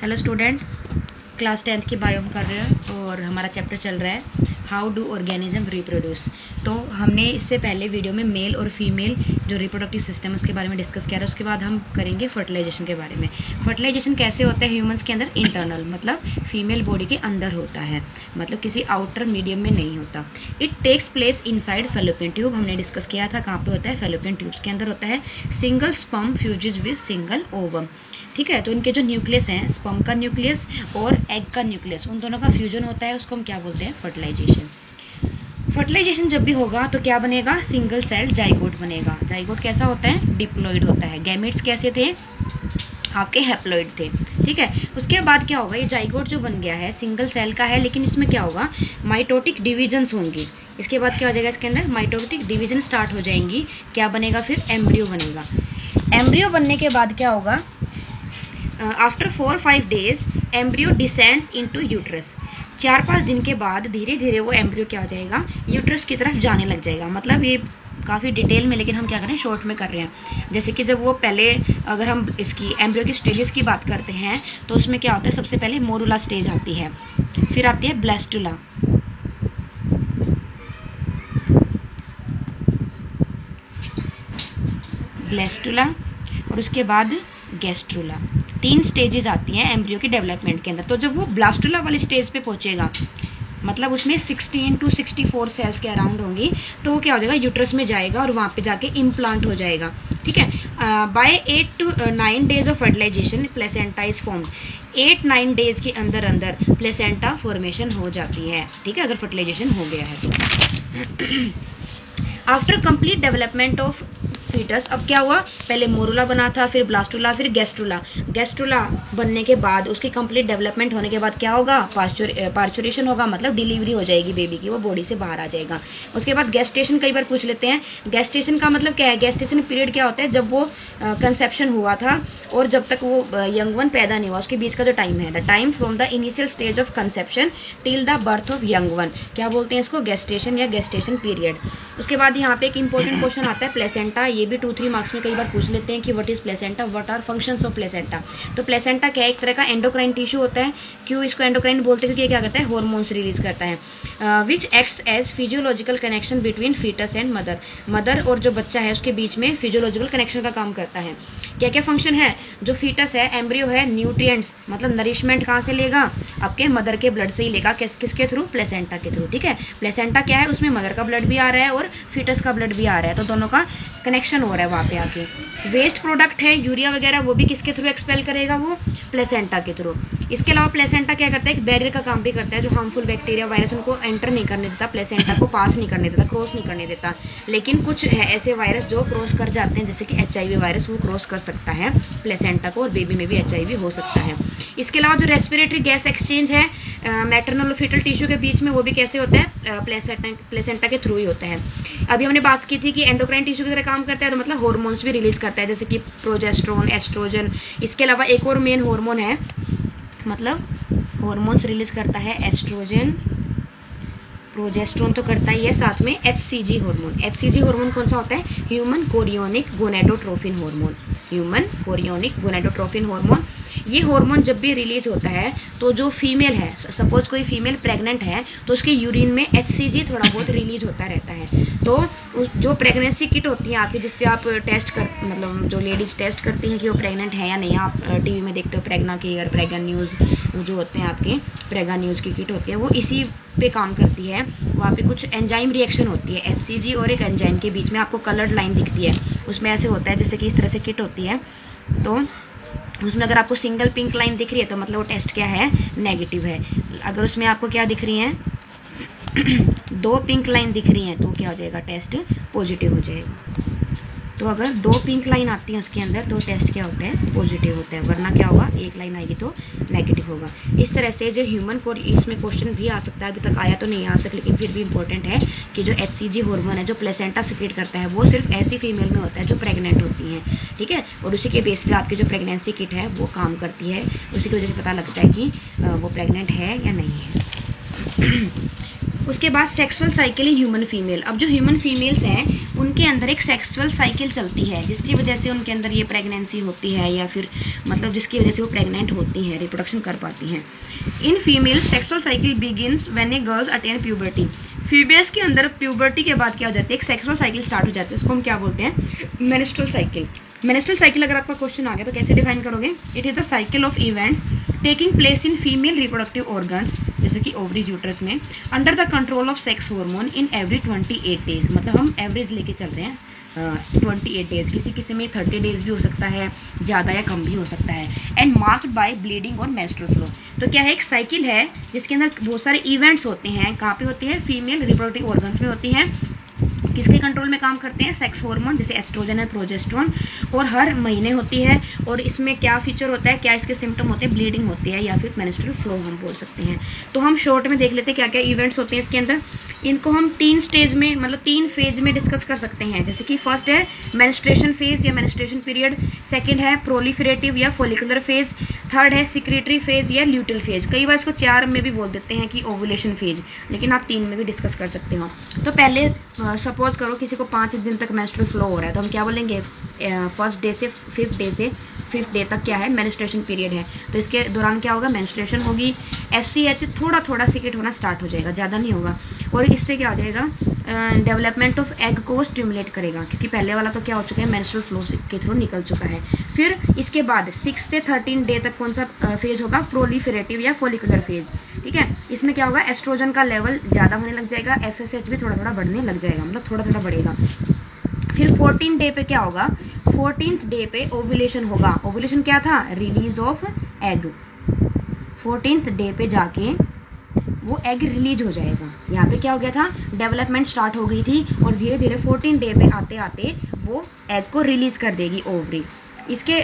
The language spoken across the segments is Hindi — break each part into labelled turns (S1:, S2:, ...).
S1: हेलो स्टूडेंट्स, क्लास 10th की बायो में कर रहे हैं और हमारा चैप्टर चल रहा है हाउ डू ऑर्गेनिज्म रिप्रोड्यूस। तो हमने इससे पहले वीडियो में मेल और फीमेल जो रिप्रोडक्टिव सिस्टम है उसके बारे में डिस्कस किया था। उसके बाद हम करेंगे फर्टिलाइजेशन के बारे में। फर्टिलाइजेशन कैसे होता है ह्यूमंस के अंदर? इंटरनल, मतलब फीमेल बॉडी के अंदर होता है, मतलब किसी आउटर मीडियम में नहीं होता। It takes place inside fallopian tube. हमने डिस्कस किया था कहाँ पे होता है, फेलोपियन ट्यूब्स के अंदर होता है। Single sperm fuses with single ovum, ठीक है। तो इनके जो न्यूक्लियस हैं, स्पर्म का न्यूक्लियस और एग का न्यूक्लियस, उन दोनों का फ्यूजन होता है, उसको हम क्या बोलते हैं? फर्टिलाइजेशन। फर्टिलाइजेशन जब भी होगा तो क्या बनेगा? सिंगल सेल जाइगोट बनेगा। जाइगोट कैसा होता है? डिप्लॉइड होता है। गैमेट्स कैसे थे? आपके हैप्लॉइड थे, ठीक है। उसके बाद क्या होगा? ये जाइगोट जो बन गया है सिंगल सेल का है, लेकिन इसमें क्या होगा? माइटोटिक डिविजन्स होंगी। इसके बाद क्या हो जाएगा? इसके अंदर माइटोटिक डिवीजन स्टार्ट हो जाएंगी। क्या बनेगा फिर? एम्ब्रियो बनेगा। एम्ब्रियो बनने के बाद क्या होगा? After 4-5 days embryo descends into uterus. 4-5 दिन के बाद धीरे धीरे वो एम्ब्रियो क्या हो जाएगा? यूट्रस की तरफ जाने लग जाएगा। मतलब ये काफ़ी डिटेल में, लेकिन हम क्या करें, शॉर्ट में कर रहे हैं। जैसे कि जब वो पहले, अगर हम इसकी एम्ब्रियो की स्टेजेस की बात करते हैं तो उसमें क्या होता है? सबसे पहले मोरुला स्टेज आती है, फिर आती है ब्लास्टुला, ब्लास्टुला, और उसके बाद गैस्ट्रुला। 3 स्टेजेस आती हैं एम्ब्रियो की डेवलपमेंट के अंदर। तो जब वो ब्लास्टुला वाली स्टेज पे पहुंचेगा, मतलब उसमें 16 to 64 सेल्स के अराउंड होंगी, तो वो क्या हो जाएगा? यूट्रस में जाएगा और वहाँ पे जाके इम्प्लांट हो जाएगा, ठीक है। By 8 to 9 days of fertilization placenta is formed. 8-9 days के अंदर अंदर प्लेसेंटा फॉर्मेशन हो जाती है, ठीक है, अगर फर्टिलाइजेशन हो गया है तो। After complete development of foetus, अब क्या हुआ? पहले मोरुला बना था, फिर ब्लास्टुला, फिर गैस्ट्रुला। गैस्ट्रुला बनने के बाद, उसकी कंप्लीट डेवलपमेंट होने के बाद क्या होगा? पार्चुरेशन होगा, मतलब डिलीवरी हो जाएगी बेबी की, वो बॉडी से बाहर आ जाएगा। उसके बाद गेस्टेशन कई बार पूछ लेते हैं। गेस्टेशन का मतलब क्या है? गेस्टेशन पीरियड क्या होता है? जब वो कंसेप्शन हुआ था और जब तक वो यंग वन पैदा नहीं हुआ, उसके बीच का जो टाइम है, the time from the initial stage of conception till the birth of young one, क्या बोलते हैं इसको? गेस्टेशन या गेस्टेशन पीरियड। उसके बाद यहाँ पे एक इंपॉर्टेंट क्वेश्चन आता है प्लेसेंटा। ये भी 2-3 मार्क्स में कई बार पूछ लेते हैं कि what is placenta, what are functions of placenta. तो प्लेसेंटा क्या है? एक तरह का एंडोक्राइन टिश्यू होता है। क्यों इसको एंडोक्राइन बोलते हैं? क्योंकि ये क्या करता है? हॉर्मोन्स रिलीज करता है, which acts as physiological connection between foetus and mother. Mother और जो बच्चा है उसके बीच में फिजियोलॉजिकल कनेक्शन का काम करता है। क्या क्या फंक्शन है? जो फीटस है, एम्ब्रियो है, न्यूट्रिएंट्स मतलब नरिशमेंट कहाँ से लेगा? आपके मदर के ब्लड से ही लेगा। किसके थ्रू? प्लेसेंटा के थ्रू, ठीक है। प्लेसेंटा क्या है? उसमें मदर का ब्लड भी आ रहा है और फीटस का ब्लड भी आ रहा है, तो दोनों का कनेक्शन हो रहा है वहाँ पे आके। वेस्ट प्रोडक्ट है यूरिया वगैरह, वो भी किसके थ्रू एक्सपेल करेगा? वो प्लेसेंटा के थ्रू। इसके अलावा प्लेसेंटा क्या करता है? एक बैरियर का काम भी करता है। जो हार्मफुल बैक्टीरिया, वायरस, उनको एंटर नहीं करने देता, प्लेसेंटा को पास नहीं करने देता, क्रॉस नहीं करने देता। लेकिन कुछ है ऐसे वायरस जो क्रॉस कर जाते हैं, जैसे कि HIV वायरस, वो क्रॉस कर सकता है प्लेसेंटा को, और बेबी में भी HIV हो सकता है। इसके अलावा जो रेस्पिरेटरी गैस एक्सचेंज है मैटरनल और फीटल टिश्यू के बीच में, वो भी कैसे होता है? प्लेसेंटा के थ्रू ही होता है। अभी हमने बात की थी कि एंडोक्राइन टिश्यू की तरह काम करता है, तो मतलब हार्मोन्स भी रिलीज करता है, जैसे कि प्रोजेस्टेरोन, एस्ट्रोजन। इसके अलावा एक और मेन हार्मोन है, मतलब हार्मोन्स रिलीज करता है एस्ट्रोजन, प्रोजेस्टेरोन तो करता ही है, साथ में HCG हार्मोन। HCG हार्मोन कौन सा होता है? Human chorionic gonadotrophin hormone. Human chorionic gonadotrophin hormone. ये हार्मोन जब भी रिलीज होता है तो जो फीमेल है, सपोज कोई फीमेल प्रेग्नेंट है, तो उसके यूरिन में HCG थोड़ा बहुत रिलीज होता रहता है। तो जो प्रेगनेंसी किट होती है आपकी, जिससे आप टेस्ट कर, मतलब जो लेडीज टेस्ट करती हैं कि वो प्रेग्नेंट है या नहीं, आप टीवी में देखते हो प्रेग्ना केयर, प्रेगा न्यूज़ जो होते हैं आपके, प्रेगा न्यूज़ की किट होती है, वो इसी पे काम करती है। वहाँ पे कुछ एंजाइम रिएक्शन होती है HCG और एक एंजाइम के बीच में, आपको कलर्ड लाइन दिखती है, उसमें ऐसे होता है जैसे कि इस तरह से किट होती है। तो उसमें अगर आपको सिंगल पिंक लाइन दिख रही है तो मतलब वो टेस्ट क्या है? नेगेटिव है। अगर उसमें आपको क्या दिख रही है? 2 पिंक लाइन दिख रही हैं तो क्या हो जाएगा? टेस्ट पॉजिटिव हो जाएगा। तो अगर 2 पिंक लाइन आती हैं उसके अंदर तो टेस्ट क्या होता है? पॉजिटिव होता है, वरना क्या होगा? 1 लाइन आएगी तो नेगेटिव होगा। इस तरह से जो ह्यूमन को, इसमें क्वेश्चन भी आ सकता है, अभी तक आया तो नहीं आ सकता, लेकिन फिर भी इंपॉर्टेंट है कि जो HCG हार्मोन है जो प्लेसेंटा सिक्रेट करता है, वो सिर्फ ऐसी फीमेल में होता है जो प्रेग्नेंट होती हैं, ठीक है। और उसी के बेस पे आपकी जो प्रेगनेंसी किट है वो काम करती है, उसी की वजह से पता लगता है कि वो प्रेग्नेंट है या नहीं है। उसके बाद sexual cycle in human female. अब जो ह्यूमन फीमेल्स हैं उनके अंदर एक सेक्सुअल साइकिल चलती है जिसकी वजह से उनके अंदर ये प्रेगनेंसी होती है या फिर मतलब जिसकी वजह से वो प्रेग्नेंट होती हैं, रिप्रोडक्शन कर पाती हैं। In females sexual cycle begins when A girls attain puberty. Females के अंदर प्यूबर्टी के बाद क्या हो जाता है, एक सेक्सुअल साइकिल स्टार्ट हो जाती है, उसको हम क्या बोलते हैं, मेंस्ट्रुअल साइकिल। मेंस्ट्रुअल साइकिल अगर आपका क्वेश्चन आ गया तो कैसे डिफाइन करोगे, it is the cycle of events taking place in female reproductive organs जैसे कि ओवरी यूट्रस में under the control of sex hormone in every 28 days. मतलब हम एवरेज लेके चल रहे हैं 28 डेज, किसी किसी में 30 डेज भी हो सकता है, ज़्यादा या कम भी हो सकता है। एंड मार्क्ड बाय ब्लीडिंग और मेंस्ट्रुअल फ्लो। तो क्या है, एक साइकिल है जिसके अंदर बहुत सारे इवेंट्स होते हैं। कहाँ पे होती है, फीमेल रिप्रोडक्टिव ऑर्गन्स में होती हैं। किसके कंट्रोल में काम करते हैं, सेक्स हार्मोन जैसे एस्ट्रोजन है, प्रोजेस्टेरोन, और हर महीने होती है। और इसमें क्या फीचर होता है, क्या इसके सिम्टम होते हैं, ब्लीडिंग होती है या फिर मेंस्ट्रुअल फ्लो हम बोल सकते हैं। तो हम शॉर्ट में देख लेते हैं क्या क्या इवेंट्स होते हैं इसके अंदर। इनको हम 3 स्टेज में मतलब 3 फेज में डिस्कस कर सकते हैं। जैसे कि फर्स्ट है मेंस्ट्रुएशन फेज या मेंस्ट्रुएशन पीरियड, सेकंड है प्रोलिफरेटिव या फॉलिकुलर फेज, थर्ड है सिक्रेटरी फेज या ल्यूटल फेज। कई बार इसको 4 में भी बोल देते हैं कि ओवुलेशन फेज, लेकिन आप 3 में भी डिस्कस कर सकते हो। तो पहले सपोज करो किसी को 5 दिन तक मेंस्ट्रुअल फ्लो हो रहा है तो हम क्या बोलेंगे, फर्स्ट डे से फिफ्थ डे तक क्या है, मेंस्ट्रुएशन पीरियड है। तो इसके दौरान क्या होगा, मेंस्ट्रुएशन होगी, FSH थोड़ा थोड़ा सीक्रेट होना स्टार्ट हो जाएगा, ज़्यादा नहीं होगा। और इससे क्या हो जाएगा, डेवलपमेंट ऑफ एग को स्टिमुलेट करेगा, क्योंकि पहले वाला तो क्या हो चुका है, मेंस्ट्रुअल फ्लो के थ्रू निकल चुका है। फिर इसके बाद 6 से 13 डे तक कौन सा फेज होगा, प्रोलिफरेटिव या फॉलिकुलर फेज। ठीक है, इसमें क्या होगा, एस्ट्रोजन का लेवल ज़्यादा होने लग जाएगा, FSH भी थोड़ा थोड़ा बढ़ने लग जाएगा, मतलब थोड़ा थोड़ा बढ़ेगा। फिर 14 डे पे क्या होगा, 14th डे पे ओव्यूलेशन होगा। ओव्यूलेशन क्या था, release of egg. 14th day पे जाके वो एग रिलीज हो जाएगा। यहाँ पे क्या हो गया था, डेवलपमेंट स्टार्ट हो गई थी और धीरे धीरे 14 डे पे आते आते वो एग को रिलीज कर देगी ओवरी। इसके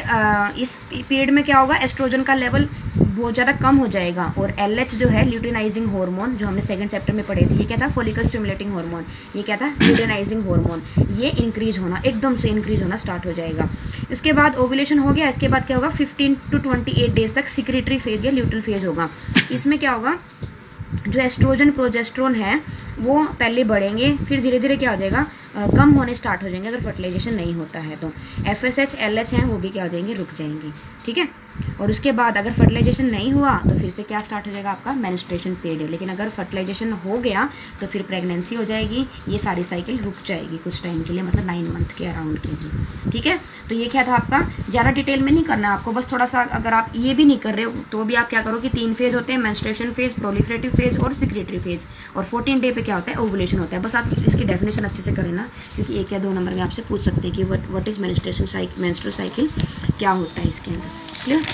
S1: इस पीरियड में क्या होगा, एस्ट्रोजन का लेवल बहुत ज़्यादा कम हो जाएगा और LH जो है ल्यूटिनाइजिंग हार्मोन, जो हमने 2nd चैप्टर में पढ़े थे, ये क्या था, फॉलिकल स्टिमुलेटिंग हार्मोन, ये क्या था, ल्यूटिनाइजिंग हार्मोन, ये इंक्रीज होना, एकदम से इंक्रीज होना स्टार्ट हो जाएगा। इसके बाद ओव्यूलेशन हो गया, इसके बाद क्या होगा, 15 to 28 डेज तक सिक्रेटरी फेज या ल्यूटल फेज होगा। इसमें क्या होगा, जो एस्ट्रोजन प्रोजेस्टेरोन है वो पहले बढ़ेंगे, फिर धीरे धीरे क्या हो जाएगा, कम होने स्टार्ट हो जाएंगे अगर फर्टिलाइजेशन नहीं होता है तो। FSH LH हैं वो भी क्या हो जाएंगे, रुक जाएंगे। ठीक है, और उसके बाद अगर फर्टिलाइजेशन नहीं हुआ तो फिर से क्या स्टार्ट हो जाएगा, आपका मेंस्ट्रुएशन पीरियड। लेकिन अगर फर्टिलाइजेशन हो गया तो फिर प्रेगनेंसी हो जाएगी, ये सारी साइकिल रुक जाएगी कुछ टाइम के लिए, मतलब 9 मंथ के अराउंड की ही। ठीक है, तो ये क्या था आपका, ज़्यादा डिटेल में नहीं करना आपको, बस थोड़ा सा अगर आप ये भी नहीं कर रहे हो तो भी आप क्या करो कि 3 फेज होते हैं, मेंस्ट्रुएशन फेज, प्रोलिफरेटिव फेज और सिक्रेटरी फेज। और 14 डे पे क्या होता है, ओवुलेशन होता है। बस आप इसकी डेफिनेशन अच्छे से करें ना, क्योंकि 1 या 2 नंबर में आपसे पूछ सकते हैं कि व्हाट इज मेंस्ट्रुअल साइकिल, क्या होता है इसके अंदर। क्लियर।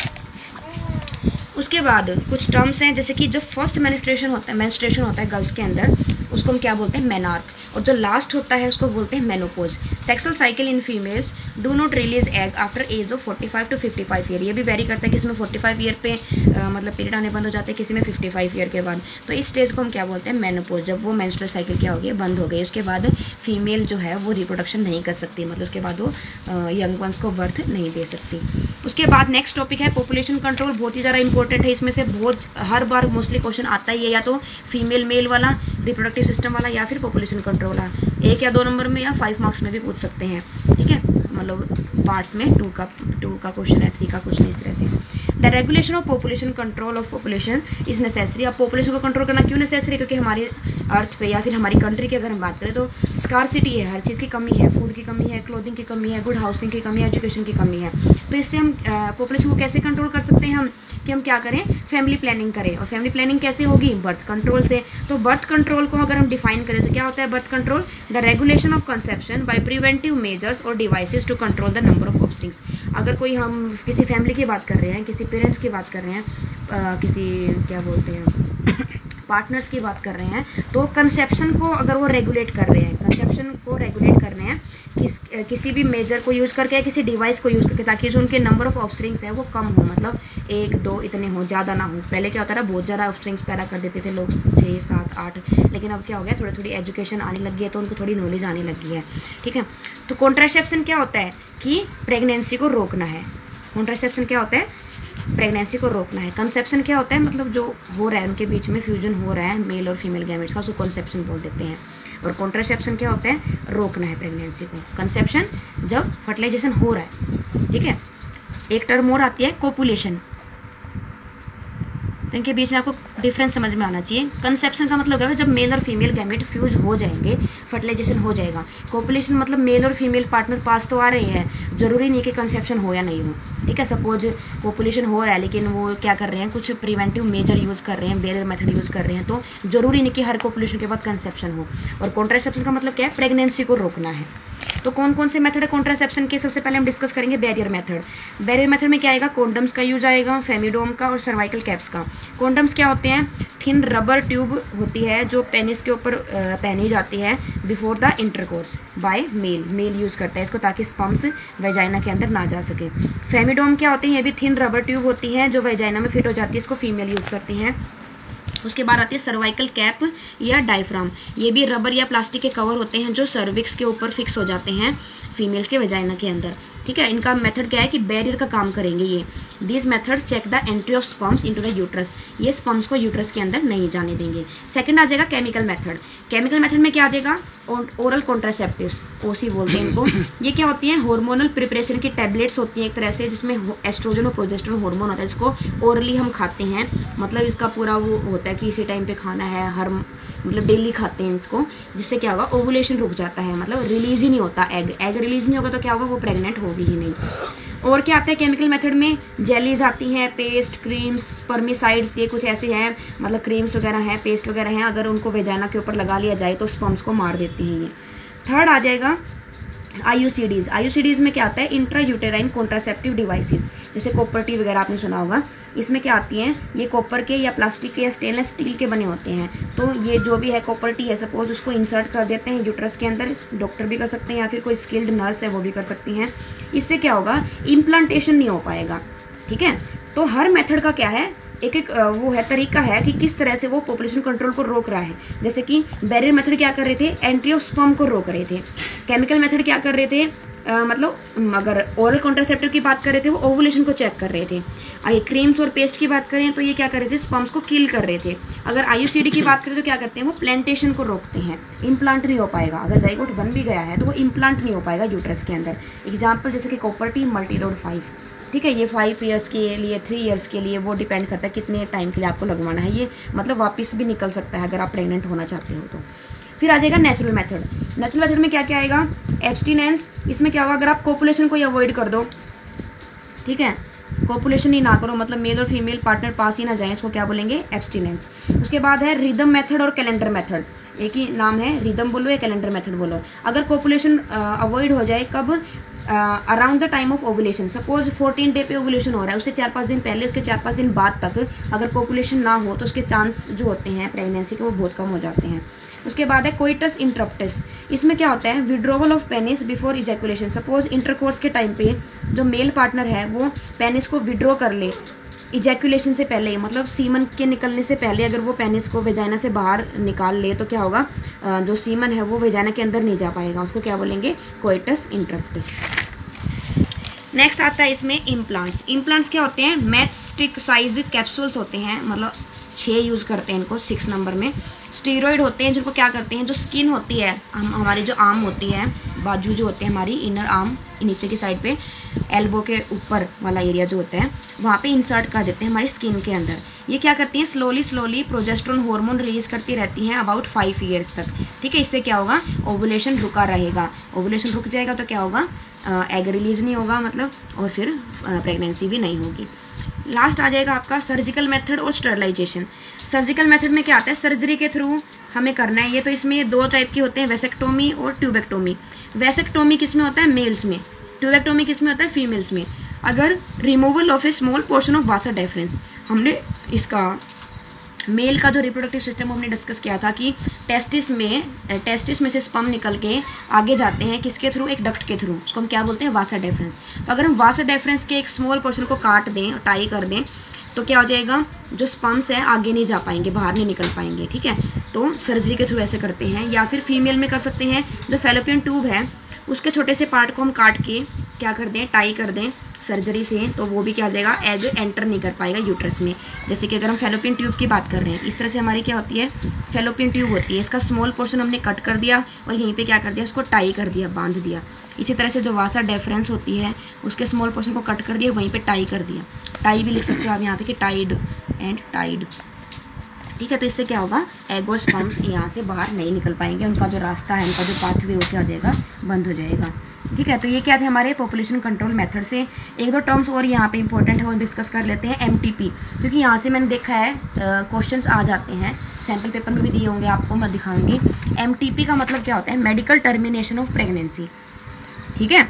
S1: उसके बाद कुछ टर्म्स हैं, जैसे कि जो फर्स्ट मेंस्ट्रुएशन होता है गर्ल्स के अंदर, उसको हम क्या बोलते हैं, मेनार्क। और जो लास्ट होता है उसको बोलते हैं menopause. Sexual cycle in females do not release egg after age of 45 to 55 year. ये भी वेरी करता है, किसी में 45 ईयर पे मतलब पीरियड आने बंद हो जाते हैं, किसी में 55 ईयर के बाद। तो इस स्टेज को हम क्या बोलते हैं, मेनोपोज। जब वो मेंस्ट्रुअल साइकिल क्या हो गई, बंद हो गई, उसके बाद फीमेल जो है वो रिप्रोडक्शन नहीं कर सकती, मतलब उसके बाद वो यंग वंस को बर्थ नहीं दे सकती। उसके बाद नेक्स्ट टॉपिक है पॉपुलेशन कंट्रोल। बहुत ही ज़्यादा इंपॉर्टेंट है, इसमें से बहुत हर बार मोस्टली क्वेश्चन आता ही है, या तो फीमेल मेल वाला, रिप्रोडक्टिव सिस्टम वाला, या फिर पॉपुलेशन कंट्रोल वाला। 1 या 2 नंबर में या 5 मार्क्स में भी पूछ सकते हैं। ठीक है, मतलब पार्ट्स में 2 का क्वेश्चन है, 3 का क्वेश्चन इस तरह से। The regulation of population, control of population is necessary. अब पॉपुलेशन को कंट्रोल करना क्यों नेसेसरी, क्योंकि हमारी अर्थ पे या फिर हमारी कंट्री की अगर हम बात करें तो स्कार्सिटी है, हर चीज़ की कमी है, फूड की कमी है, क्लोथिंग की कमी है, गुड हाउसिंग की कमी है, एजुकेशन की कमी है। तो इससे हम पॉपुलेशन को कैसे कंट्रोल कर सकते हैं, हम कि हम क्या करें, फैमिली प्लानिंग करें। और फैमिली प्लानिंग कैसे होगी, बर्थ कंट्रोल से। तो बर्थ कंट्रोल को अगर हम डिफाइन करें तो क्या होता है birth control, the regulation of conception by preventive measures और devices to control the number of offsprings. अगर कोई हम किसी फैमिली की बात कर रहे हैं, किसी पेरेंट्स की बात कर रहे हैं, किसी क्या बोलते हैं पार्टनर्स की बात कर रहे हैं, तो कंसेप्शन को अगर वो रेगुलेट कर रहे हैं, कंसेप्शन को रेगुलेट कर रहे हैं किसी भी मेजर को यूज़ करके या किसी डिवाइस को यूज़ करके, ताकि जो उनके नंबर ऑफ ऑफस्प्रिंग्स है वो कम हो, मतलब 1 2 इतने हो, ज़्यादा ना हो। पहले क्या होता था, बहुत ज़्यादा ऑफस्प्रिंग्स पैदा कर देते थे लोग, 6 7 8, लेकिन अब क्या हो गया, थोड़ी थोड़ी एजुकेशन आने लगी है तो उनको थोड़ी नॉलेज आने लगी है। ठीक है, तो कॉन्ट्रासेप्शन क्या होता है कि प्रेगनेंसी को रोकना है। कॉन्ट्रासेप्शन क्या होता है, प्रेगनेंसी को रोकना है। कंसेप्शन क्या होता है, मतलब जो हो रहा है उनके बीच में फ्यूजन हो रहा है मेल और फीमेल गैमेट्स का, उसको कंसेप्शन बोल देते हैं। और कॉन्ट्रासेप्शन क्या होता है, रोकना है प्रेगनेंसी को। कंसेप्शन जब फर्टिलाइजेशन हो रहा है, ठीक है। एक टर्म और आती है कोपुलेशन, तो इनके बीच में आपको डिफरेंस समझ में आना चाहिए। कंसेप्शन का मतलब क्या है, जब मेल और फीमेल गैमेट फ्यूज हो जाएंगे, फर्टिलाइजेशन हो जाएगा। कोपुलेशन मतलब मेल और फीमेल पार्टनर पास तो आ रहे हैं, जरूरी नहीं कि कंसेप्शन हो या नहीं हो, ठीक है। सपोज कोपुलेशन हो रहा है लेकिन वो क्या कर रहे हैं, कुछ प्रिवेंटिव मेजर यूज़ कर रहे हैं, बेरियर मेथड यूज़ कर रहे हैं, तो जरूरी नहीं कि हर कोपुलेशन के बाद कंसेप्शन हो। और कॉन्ट्रासेप्शन का मतलब क्या है, प्रेगनेंसी को रोकना है। तो कौन कौन से मेथड है कॉन्ट्रासेप्शन के, सबसे पहले हम डिस्कस करेंगे बैरियर मेथड। बैरियर मेथड में क्या आएगा, कॉन्डम्स का यूज आएगा, फेमिडोम का और सर्वाइकल कैप्स का। कॉन्डम्स क्या होते हैं, थिन रबर ट्यूब होती है जो पेनिस के ऊपर पहनी जाती है before the intercourse by male use करता है इसको, ताकि स्पर्म्स वेजाइना के अंदर ना जा सके। फेमिडोम क्या होती है, ये भी थिन रबर ट्यूब होती है जो वेजाइना में फिट हो जाती है, इसको फीमेल यूज़ करती हैं। उसके बाद आती है सर्वाइकल कैप या डायफ्राम, ये भी रबर या प्लास्टिक के कवर होते हैं जो सर्विक्स के ऊपर फिक्स हो जाते हैं फीमेल्स के वेजाइना के अंदर, ठीक है। इनका मेथड क्या है कि बैरियर का काम करेंगे ये। This method check the entry of sperms into the uterus, ये स्पर्म्स को यूट्रस के अंदर नहीं जाने देंगे। सेकंड आ जाएगा केमिकल मेथड। केमिकल मेथड में क्या आ जाएगा, ओरल कॉन्ट्रासेप्टिव्स, ओसी बोलते हैं इनको। ये क्या होती हैं, हार्मोनल प्रिपरेशन की टैबलेट्स होती हैं एक तरह से, जिसमें एस्ट्रोजन और प्रोजेस्टेरोन हार्मोन होता है, जिसको ओरली हम खाते हैं। मतलब इसका पूरा वो होता है कि इसी टाइम पे खाना है, हर मतलब डेली खाते हैं इसको, जिससे क्या होगा, ओवुलेशन रुक जाता है, मतलब रिलीज ही नहीं होता एग रिलीज नहीं होगा तो क्या होगा, वो प्रेग्नेंट होगी ही नहीं। और क्या आता है केमिकल मेथड में, जेलीज आती हैं, पेस्ट, क्रीम्स, स्पर्मिसाइड्स, ये कुछ ऐसे हैं, मतलब क्रीम्स वगैरह हैं, पेस्ट वगैरह हैं, अगर उनको वेजाइना के ऊपर लगा लिया जाए तो स्पर्म्स को मार देती हैं ये। थर्ड आ जाएगा आईयूसीडीज। आईयूसीडीज में क्या आता है, इंट्रा यूटेराइन कॉन्ट्रासेप्टिव डिवाइसेस, जैसे कॉपर टी वगैरह आपने सुना होगा। इसमें क्या आती हैं, ये कॉपर के या प्लास्टिक के या स्टेनलेस स्टील के बने होते हैं। तो ये जो भी है कॉपर टी है, सपोज उसको इंसर्ट कर देते हैं यूट्रस के अंदर, डॉक्टर भी कर सकते हैं या फिर कोई स्किल्ड नर्स है वो भी कर सकती हैं। इससे क्या होगा, इम्प्लांटेशन नहीं हो पाएगा, ठीक है। तो हर मेथड का क्या है, एक एक वो है तरीका है कि किस तरह से वो पॉपुलेशन कंट्रोल को रोक रहा है। जैसे कि बैरियर मेथड क्या कर रहे थे, एंट्री ऑफ स्पर्म को रोक रहे थे। केमिकल मेथड क्या कर रहे थे, मतलब अगर ओरल कॉन्ट्रासेप्टिव की बात कर रहे थे वो ओवुलेशन को चेक कर रहे थे। अगर क्रीम्स और पेस्ट की बात करें तो ये क्या कर रहे थे, स्पर्म्स को किल कर रहे थे। अगर आईयूसीडी की बात करें तो क्या करते हैं, वो प्लांटेशन को रोकते हैं, इम्प्लांट नहीं हो पाएगा। अगर जाइगोट बन भी गया है तो वो इम्प्लांट नहीं हो पाएगा यूट्रस के अंदर। एग्जाम्पल जैसे कि कॉपर टी, मल्टीरोड 5, ठीक है। ये 5 ईयर्स के लिए, 3 ईयर्स के लिए, वो डिपेंड करता है कितने टाइम के लिए आपको लगवाना है। ये मतलब वापस भी निकल सकता है अगर आप प्रेग्नेंट होना चाहते हो तो। फिर आ जाएगा नेचुरल मेथड। नेचुरल मेथड में क्या क्या आएगा, एब्स्टिनेंस। इसमें क्या होगा, अगर आप कोपुलेशन को अवॉइड कर दो, ठीक है, कोपुलेशन ही ना करो, मतलब मेल और फीमेल पार्टनर पास ही ना जाए, इसको क्या बोलेंगे, एब्स्टिनेंस। उसके बाद है रिदम मेथड और कैलेंडर मेथड, एक ही नाम है, रिदम बोलो या कैलेंडर मेथड बोलो। अगर कोपुलेशन अवॉइड हो जाए, कब, around the time of ovulation. Suppose 14 day पे ओवुलेशन हो रहा है, उससे 4-5 दिन पहले, उसके 4-5 दिन बाद तक अगर कोपुलेशन ना हो तो उसके चांस जो होते हैं प्रेगनेंसी के वो बहुत कम हो जाते हैं। उसके बाद है कोइटस इंटरप्टस। इसमें क्या होता है, withdrawal of penis before ejaculation. Suppose intercourse के टाइम पे जो मेल पार्टनर है वो पेनिस को विड्रॉ कर ले इजैकुलेशन से पहले, मतलब सीमन के निकलने से पहले अगर वो पेनिस को वेजाइना से बाहर निकाल ले तो क्या होगा, जो सीमन है वो वेजाइना के अंदर नहीं जा पाएगा, उसको क्या बोलेंगे, कोइटस इंटरप्टस। नेक्स्ट आता है इसमें इम्प्लांट्स। इम्प्लांट्स क्या होते हैं, मैच स्टिक साइज कैप्सूल्स होते हैं, मतलब 6 यूज़ करते हैं इनको 6 नंबर में। स्टीरॉइड होते हैं जिनको क्या करते हैं, जो स्किन होती है हमारी, जो आर्म होती है, बाजू जो होते हैं हमारी, इनर आर्म नीचे की साइड पे, एल्बो के ऊपर वाला एरिया जो होता है वहाँ पे इंसर्ट कर देते हैं हमारी स्किन के अंदर। ये क्या करती हैं, स्लोली प्रोजेस्टेरोन हार्मोन रिलीज करती रहती हैं अबाउट 5 ईयर्स तक, ठीक है। इससे क्या होगा, ओवुलेशन रुका रहेगा। ओवुलेशन रुक जाएगा तो क्या होगा, एग रिलीज नहीं होगा मतलब, और फिर प्रेगनेंसी भी नहीं होगी। लास्ट आ जाएगा आपका सर्जिकल मेथड और स्टरलाइजेशन। सर्जिकल मेथड में क्या आता है, सर्जरी के थ्रू हमें करना है ये। तो इसमें 2 टाइप के होते हैं, वेसेक्टोमी और ट्यूबेक्टोमी। वेसेक्टोमी किस में होता है, मेल्स में। ट्यूबेक्टोमी किस में होता है, फीमेल्स में। अगर removal of A small portion of Vasa deference, हमने इसका मेल का जो रिप्रोडक्टिव सिस्टम हमने डिस्कस किया था कि टेस्टिस में से स्पर्म निकल के आगे जाते हैं किसके थ्रू, एक डक्ट के थ्रू, उसको हम क्या बोलते हैं, वासा डेफरेंस। तो अगर हम वासा डेफरेंस के एक स्मॉल पोर्शन को काट दें, टाई कर दें, तो क्या हो जाएगा, जो स्पर्म्स है आगे नहीं जा पाएंगे, बाहर नहीं निकल पाएंगे, ठीक है। तो सर्जरी के थ्रू ऐसे करते हैं। या फिर फीमेल में कर सकते हैं, जो फैलोपियन ट्यूब है उसके छोटे से पार्ट को हम काट के क्या कर दें, टाई कर दें, सर्जरी से, तो वो भी क्या हो जाएगा, एग एंटर नहीं कर पाएगा यूट्रस में। जैसे कि अगर हम फैलोपियन ट्यूब की बात कर रहे हैं, इस तरह से हमारी क्या होती है, फैलोपियन ट्यूब होती है, इसका स्मॉल पोर्शन हमने कट कर दिया और यहीं पे क्या कर दिया, उसको टाई कर दिया, बांध दिया। इसी तरह से जो वासा डेफरेंस होती है उसके स्मॉल पोर्शन को कट कर दिया, वहीं पे टाई कर दिया। टाई भी लिख सकते हो आप यहाँ पे कि टाइड एंड टाइड, ठीक है। तो इससे क्या होगा, एग और स्पर्म्स यहाँ से बाहर नहीं निकल पाएंगे, उनका जो रास्ता है, उनका जो पाथवे वो क्या हो जाएगा, बंद हो जाएगा, ठीक है। तो ये क्या थे हमारे पॉपुलेशन कंट्रोल मेथड से। एक दो टर्म्स और यहाँ पे इंपॉर्टेंट है वो डिस्कस कर लेते हैं, एमटीपी, क्योंकि यहाँ से मैंने देखा है क्वेश्चंस आ जाते हैं, सैम्पल पेपर में भी दिए होंगे आपको, मैं दिखाऊंगी। एमटीपी का मतलब क्या होता है, मेडिकल टर्मिनेशन ऑफ प्रेगनेंसी, ठीक है,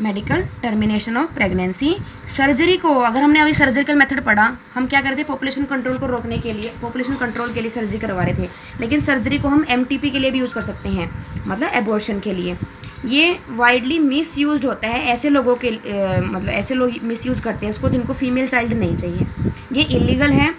S1: medical termination of pregnancy. Surgery को, अगर हमने अभी सर्जिकल मेथड पढ़ा, हम क्या करते थे, पॉपुलेशन कंट्रोल को रोकने के लिए, पॉपुलेशन कंट्रोल के लिए सर्जरी करवा रहे थे, लेकिन सर्जरी को हम एमटीपी के लिए भी यूज़ कर सकते हैं, मतलब एबॉर्शन के लिए। ये वाइडली मिस यूज होता है ऐसे लोगों के मतलब ऐसे लोग मिस यूज़ करते हैं इसको जिनको फीमेल चाइल्ड नहीं चाहिए। ये इलीगल है,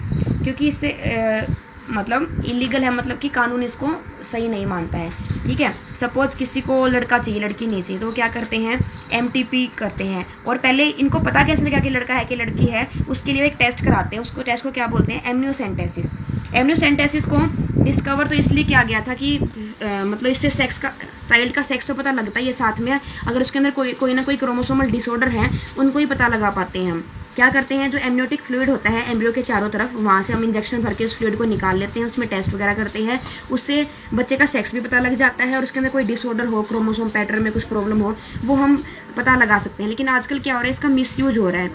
S1: क्योंकि इससे मतलब इलीगल है, मतलब कि कानून इसको सही नहीं मानता है, ठीक है। सपोज किसी को लड़का चाहिए, लड़की नहीं चाहिए, तो वो क्या करते हैं, एमटीपी करते हैं। और पहले इनको पता कैसे लगा कि लड़का है कि लड़की है, उसके लिए एक टेस्ट कराते हैं, उसको टेस्ट को क्या बोलते हैं, एमनियोसेंटेसिस। एमनियोसेंटेसिस को डिस्कवर तो इसलिए किया गया था कि मतलब इससे सेक्स का, चाइल्ड का सेक्स तो पता लगता ही है, साथ में अगर उसके अंदर कोई ना कोई क्रोमोसोमल डिसऑर्डर है उनको ही पता लगा पाते हैं हम। क्या करते हैं, जो एमनियोटिक फ्लूइड होता है एम्ब्रियो के चारों तरफ, वहाँ से हम इंजेक्शन भर के उस फ्लूइड को निकाल लेते हैं, उसमें टेस्ट वगैरह करते हैं, उससे बच्चे का सेक्स भी पता लग जाता है और उसके अंदर कोई डिसऑर्डर हो, क्रोमोसोम पैटर्न में कुछ प्रॉब्लम हो, वो हम पता लगा सकते हैं। लेकिन आजकल क्या हो रहा है, इसका मिसयूज हो रहा है।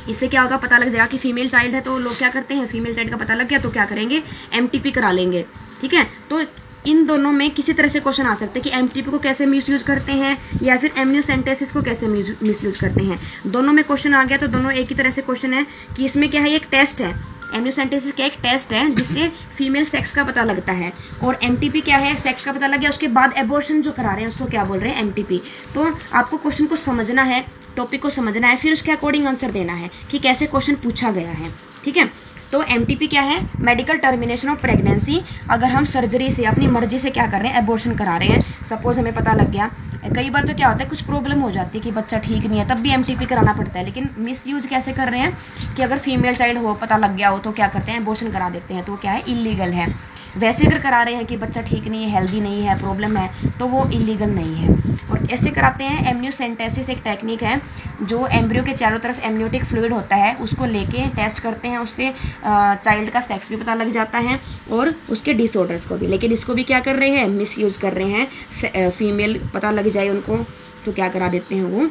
S1: इससे क्या होगा, पता लग जाएगा कि फीमेल चाइल्ड है, तो लोग क्या करते हैं, फीमेल चाइल्ड का पता लग गया तो क्या करेंगे, एमटीपी करा लेंगे, ठीक है। तो इन दोनों में किसी तरह से क्वेश्चन आ सकते हैं कि एमटीपी को कैसे मिसयूज करते हैं या फिर एमनियोसेंटेसिस को कैसे मिसयूज करते हैं। दोनों में क्वेश्चन आ गया तो दोनों एक ही तरह से क्वेश्चन है कि इसमें क्या है, एक टेस्ट है, एमनियोसेंटेसिस क्या एक टेस्ट है जिससे फीमेल सेक्स का पता लगता है, और एमटीपी क्या है, सेक्स का पता लग गया, उसके बाद एबॉर्शन जो करा रहे हैं उसको क्या बोल रहे हैं, एमटीपी। तो आपको क्वेश्चन को समझना है, टॉपिक को समझना है, फिर उसके अकॉर्डिंग आंसर देना है कि कैसे क्वेश्चन पूछा गया है, ठीक है। तो एमटीपी क्या है, मेडिकल टर्मिनेशन ऑफ प्रेगनेंसी। अगर हम सर्जरी से अपनी मर्जी से क्या कर रहे हैं, एबॉर्शन करा रहे हैं, सपोज हमें पता लग गया, कई बार तो क्या होता है कुछ प्रॉब्लम हो जाती है कि बच्चा ठीक नहीं है, तब भी एमटीपी कराना पड़ता है। लेकिन मिस यूज कैसे कर रहे हैं कि अगर फीमेल चाइल्ड हो, पता लग गया हो, तो क्या करते हैं, एबॉर्शन करा देते हैं, तो क्या है, इलीगल है। वैसे अगर करा रहे हैं कि बच्चा ठीक नहीं है, हेल्दी नहीं है, प्रॉब्लम है, तो वो इलीगल नहीं है। और ऐसे कराते हैं एमनियोसेंटेसिस, एक टेक्निक है जो एम्ब्रियो के चारों तरफ एमनियोटिक फ्लूइड होता है, उसको लेके टेस्ट करते हैं, उससे चाइल्ड का सेक्स भी पता लग जाता है और उसके डिसऑर्डर्स को भी। लेकिन इसको भी क्या कर रहे हैं, मिस यूज़ कर रहे हैं, फीमेल पता लग जाए उनको तो क्या करा देते हैं, वो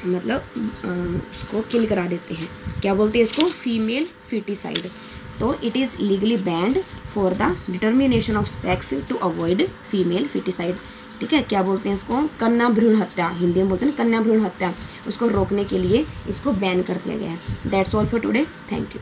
S1: मतलब उसको किल करा देते हैं। क्या बोलते हैं इसको, फीमेल फीटिसाइड। तो it is legally banned for the determination of sex to avoid female foeticide, ठीक है। क्या बोलते हैं इसको, कन्या भ्रूण हत्या, हिंदी में बोलते हैं कन्या भ्रूण हत्या, उसको रोकने के लिए इसको बैन कर दिया गया है। That's all for today, thank you.